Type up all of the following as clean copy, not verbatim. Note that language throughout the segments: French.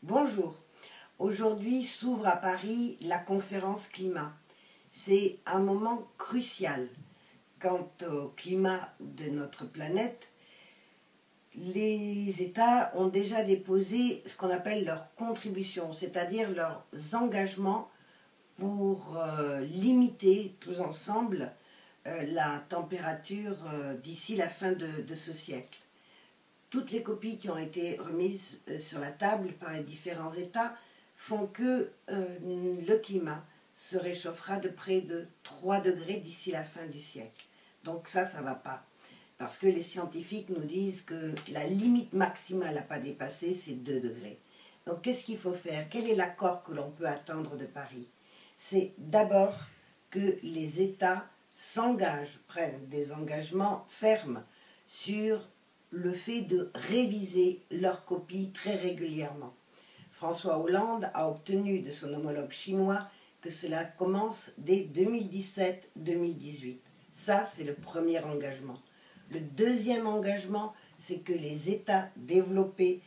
Bonjour, aujourd'hui s'ouvre à Paris la conférence climat. C'est un moment crucial quant au climat de notre planète. Les États ont déjà déposé ce qu'on appelle leur contribution, c'est-à-dire leurs engagements pour limiter tous ensemble la température d'ici la fin de ce siècle. Toutes les copies qui ont été remises sur la table par les différents États font que le climat se réchauffera de près de 3 degrés d'ici la fin du siècle. Donc ça ne va pas. Parce que les scientifiques nous disent que la limite maximale à ne pas dépasser, c'est 2 degrés. Donc qu'est-ce qu'il faut faire? Quel est l'accord que l'on peut attendre de Paris? C'est d'abord que les États s'engagent, prennent des engagements fermes sur le fait de réviser leurs copies très régulièrement. François Hollande a obtenu de son homologue chinois que cela commence dès 2017-2018. Ça, c'est le premier engagement. Le deuxième engagement, c'est que les États développés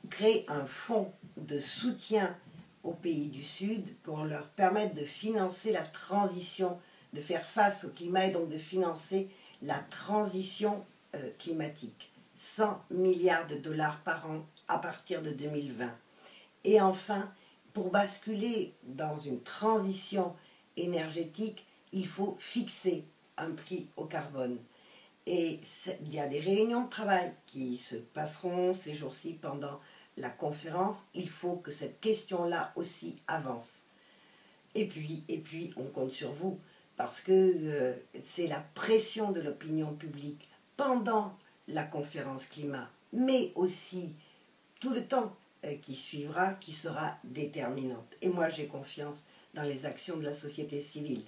créent un fonds de soutien aux pays du Sud pour leur permettre de financer la transition, de faire face au climat et donc de financer la transition climatique. 100 milliards de dollars par an à partir de 2020. Et enfin, pour basculer dans une transition énergétique, il faut fixer un prix au carbone. Et il y a des réunions de travail qui se passeront ces jours-ci pendant la conférence. Il faut que cette question-là aussi avance. Et puis, on compte sur vous, parce que c'est la pression de l'opinion publique pendant la conférence climat, mais aussi tout le temps qui suivra, qui sera déterminante. Et moi, j'ai confiance dans les actions de la société civile.